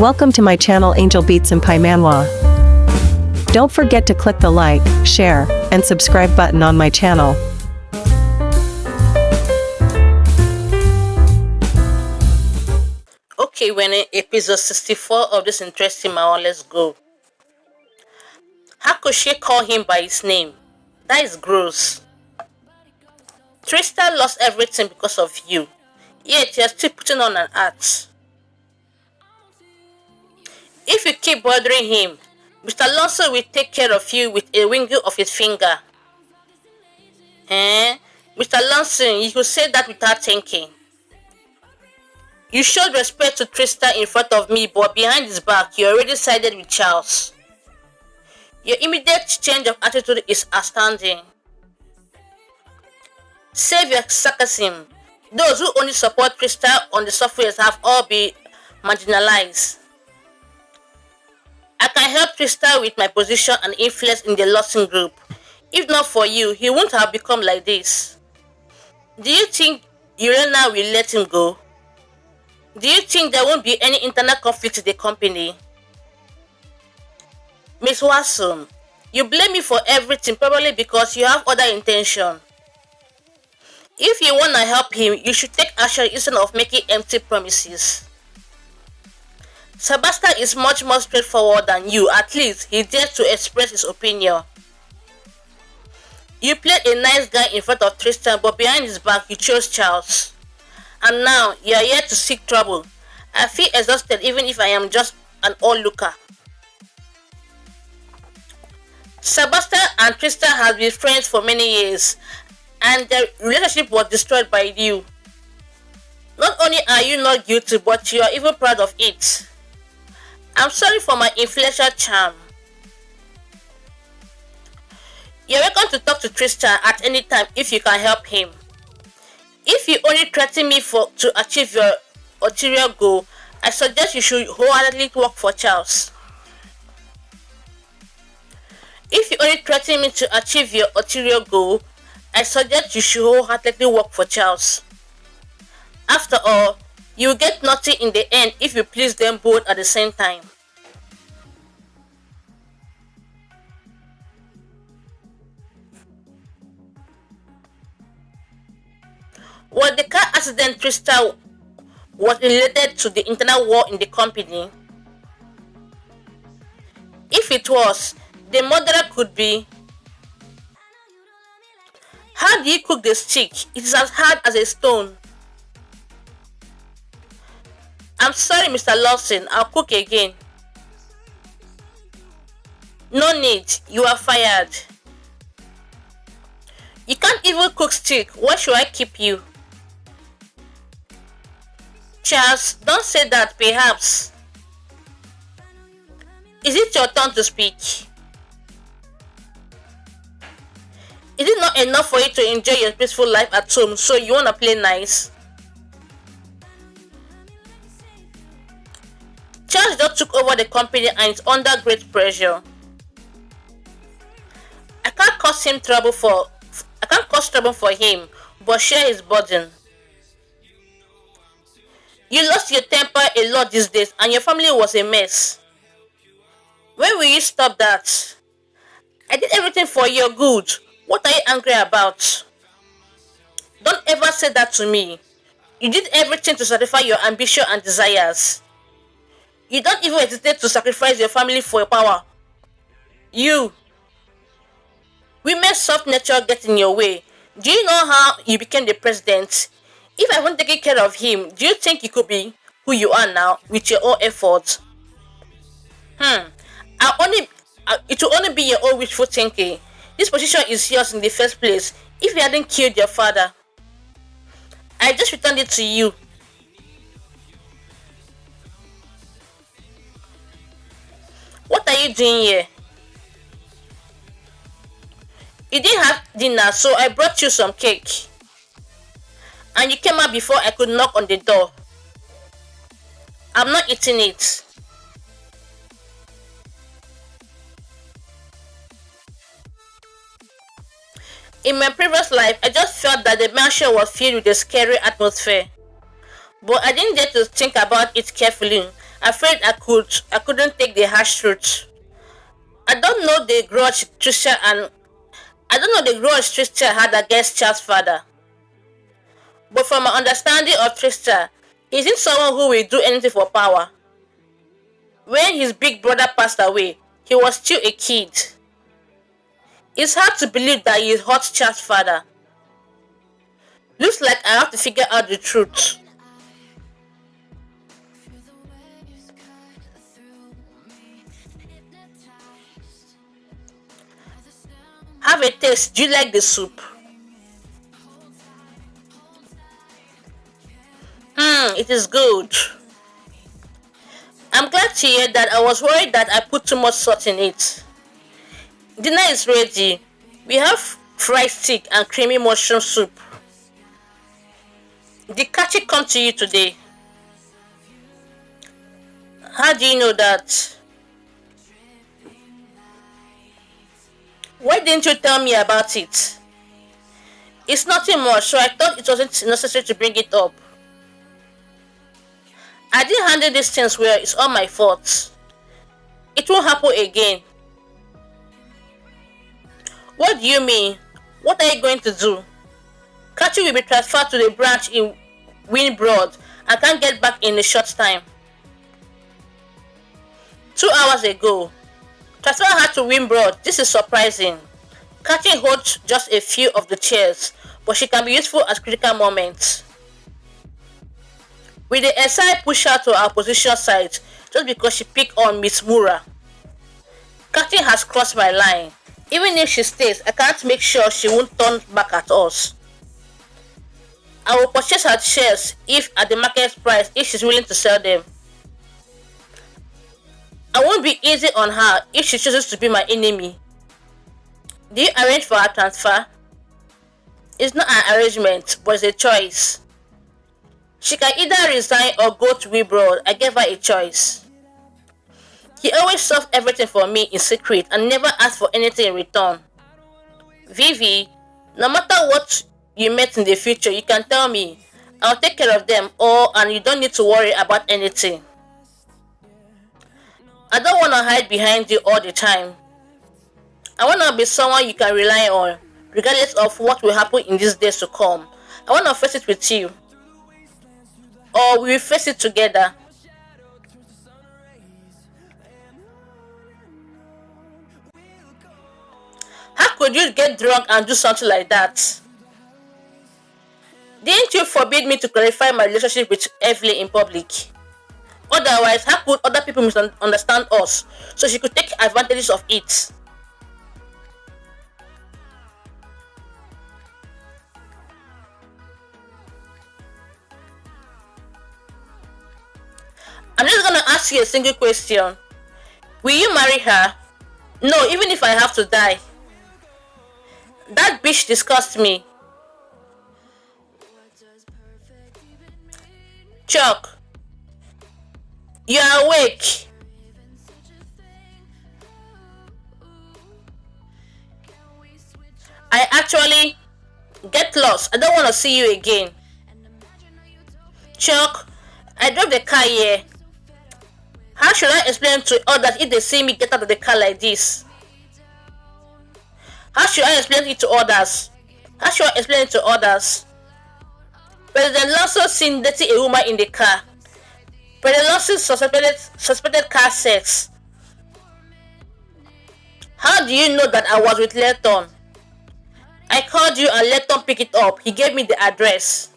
Welcome to my channel Angel Beats and Pai Manwa. Don't forget to click the like, share, and subscribe button on my channel. Okay, we're in episode 64 of this interesting manual. Let's go. How could she call him by his name? That is gross. Trista lost everything because of you, yet you're still putting on an act. If you keep bothering him, Mr. Alonso will take care of you with a wiggle of his finger. Eh? Mr. Alonso, you could say that without thinking. You showed respect to Trista in front of me, but behind his back, you already sided with Charles. Your immediate change of attitude is astounding. Save your sarcasm. Those who only support Trista on the surface have all been marginalized. I can help Trista with my position and influence in the Lawson group. If not for you, he wouldn't have become like this. Do you think Irena will let him go? Do you think there won't be any internal conflict in the company? Miss Watson, you blame me for everything probably because you have other intention. If you want to help him, you should take action instead of making empty promises. Sebastian is much more straightforward than you. At least he dares to express his opinion. You played a nice guy in front of Tristan, but behind his back you chose Charles. And now you are here to seek trouble. I feel exhausted even if I am just an onlooker. Sebastian and Tristan have been friends for many years, and their relationship was destroyed by you. Not only are you not guilty, but you are even proud of it. I'm sorry for my influential charm. You're welcome to talk to Tristan at any time if you can help him. If you only threaten me to achieve your ulterior goal, I suggest you should wholeheartedly work for Charles. If you only threaten me to achieve your ulterior goal, I suggest you should wholeheartedly work for Charles. After all, you will get nothing in the end if you please them both at the same time. Was the car accident Trista was related to the internal war in the company? If it was, the murderer could be. How do you cook the stick? It is as hard as a stone. I'm sorry, Mr. Lawson. I'll cook again. No need. You are fired. You can't even cook stick. Why should I keep you? Charles, don't say that, perhaps. Is it your turn to speak? Is it not enough for you to enjoy your peaceful life at home, so you wanna play nice? Charles just took over the company and is under great pressure. I can't cause trouble for him, but share his burden. You lost your temper a lot these days, and your family was a mess. When will you stop that? I did everything for your good. What are you angry about? Don't ever say that to me. You did everything to satisfy your ambition and desires. You don't even hesitate to sacrifice your family for your power. You. Women's soft nature gets in your way. Do you know how you became the president? If I hadn't taken care of him, do you think you could be who you are now with your own efforts? It will only be your own wishful thinking. This position is yours in the first place. If you hadn't killed your father, I just returned it to you. What are you doing here? You didn't have dinner, so I brought you some cake. And you came out before I could knock on the door. I'm not eating it. In my previous life, I just felt that the mansion was filled with a scary atmosphere. But I didn't dare to think about it carefully Afraid I couldn't take the harsh truth. I don't know the grudge Trisha and I don't know the grudge Trisha had against Charles' father. But from my understanding of Trisha, he isn't someone who will do anything for power. When his big brother passed away, he was still a kid. It's hard to believe that he hurt Charles' father. Looks like I have to figure out the truth. Have a taste. Do you like the soup? It is good. I'm glad to hear that. I was worried that I put too much salt in it. Dinner is ready. We have fried steak and creamy mushroom soup. Did Kachi come to you today? How do you know that? Why didn't you tell me about it? It's nothing much, so I thought it wasn't necessary to bring it up. I didn't handle these things well. It's all my fault. It won't happen again. What do you mean? What are you going to do? Kachi will be transferred to the branch in Winbroad and can't get back in a short time. 2 hours ago. Transfer her to Winbroad. This is surprising. Kachi holds just a few of the chairs, but she can be useful at critical moments. Will the SI push her to our position site just because she picked on Miss Mura? Kachi has crossed my line. Even if she stays, I can't make sure she won't turn back at us. I will purchase her shares if at the market price if she's willing to sell them. I won't be easy on her if she chooses to be my enemy. Do you arrange for her transfer? It's not an arrangement, but it's a choice. She can either resign or go to Wibroad. I gave her a choice. He always solved everything for me in secret and never asked for anything in return. Vivi, no matter what you met in the future, you can tell me. I'll take care of them all and you don't need to worry about anything. I don't want to hide behind you all the time. I want to be someone you can rely on, regardless of what will happen in these days to come. I want to face it with you. Or we will face it together. How could you get drunk and do something like that? Didn't you forbid me to clarify my relationship with Evelyn in public? Otherwise, how could other people misunderstand us so she could take advantage of it? I'm just gonna ask you a single question. Will you marry her? No, even if I have to die. That bitch disgusts me. Chuck, you are awake. I actually get lost. I don't want to see you again. Chuck, I drove the car here. How should I explain to others if they see me get out of the car like this? How should I explain it to others? How should I explain it to others? President Lawson seen dating a woman in the car. President Lawson suspected car sex. How do you know that I was with Letton? I called you and Letton picked it up. He gave me the address.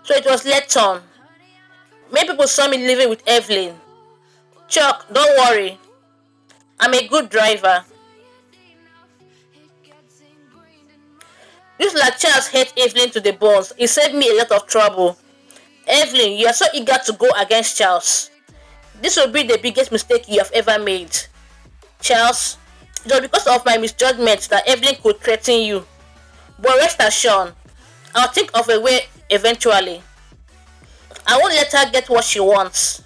So it was Letton. Many people saw me living with Evelyn. Chuck, don't worry. I'm a good driver. Looks like Charles hates Evelyn to the bones. He saved me a lot of trouble. Evelyn, you are so eager to go against Charles. This will be the biggest mistake you have ever made. Charles, it was because of my misjudgment that Evelyn could threaten you. But rest assured, I'll think of a way eventually. I won't let her get what she wants.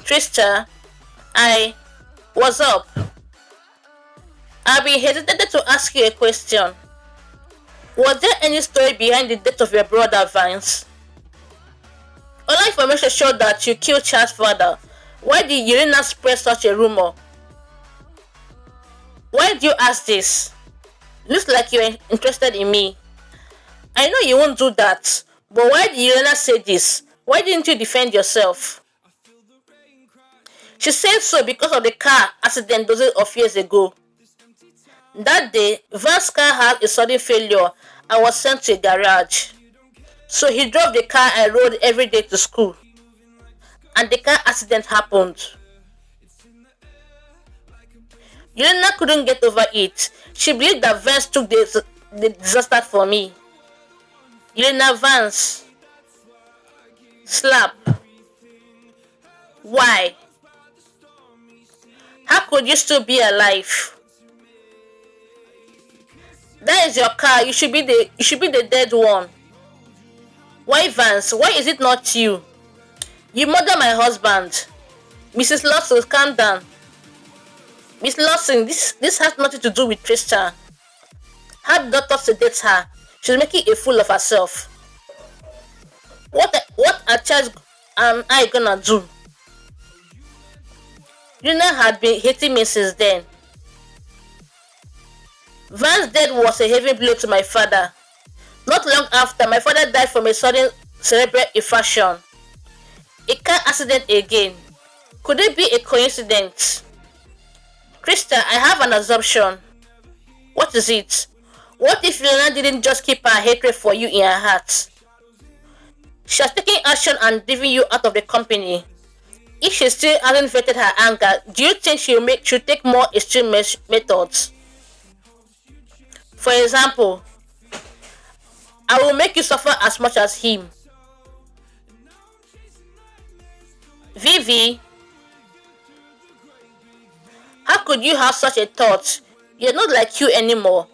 Trista, what's up? I've been hesitated to ask you a question. Was there any story behind the death of your brother, Vance? Other information showed that you killed Chad's father. Why did you not spread such a rumor? Why did you ask this? Looks like you're interested in me. I know you won't do that, but why did you not say this? Why didn't you defend yourself? She said so because of the car accident dozens of years ago. That day, Van's car had a sudden failure and was sent to a garage. So he drove the car and rode every day to school. And the car accident happened. Yelena couldn't get over it. She believed that Vance took the disaster for me. Yelena Vance. Slap. Why? How could you still be alive? That is your car. You should be the dead one. Why Vance? Why is it not you? You murdered my husband. Mrs. Lawson, calm down. Miss Lawson, this has nothing to do with Tristan. Her doctor sedates her. She's making a fool of herself. What a child am I gonna do? Luna had been hating me since then. Van's death was a heavy blow to my father. Not long after, my father died from a sudden cerebral infarction. A car accident again. Could it be a coincidence? Krista, I have an assumption. What is it? What if Lena didn't just keep her hatred for you in her heart? She has taken action and driven you out of the company. If she still hasn't vetted her anger, do you think she'll take more extreme methods? For example, I will make you suffer as much as him. Vivi, how could you have such a thought? You're not like you anymore.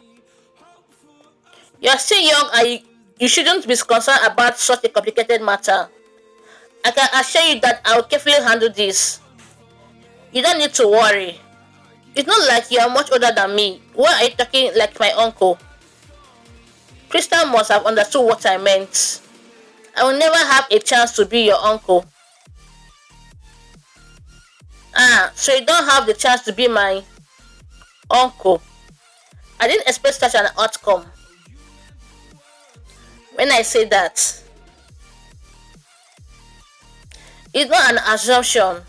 You're still young and you shouldn't be concerned about such a complicated matter. I can assure you that I will carefully handle this. You don't need to worry. It's not like you are much older than me. Why are you talking like my uncle? Krista must have understood what I meant. I will never have a chance to be your uncle. Ah, so you don't have the chance to be my uncle. I didn't expect such an outcome. When I say that, it's not an assumption.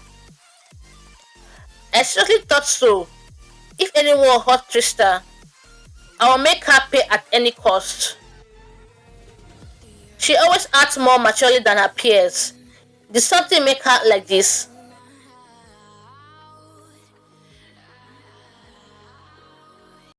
I seriously thought so. If anyone hurt Trista, I will make her pay at any cost. She always acts more maturely than her peers. Did something make her like this?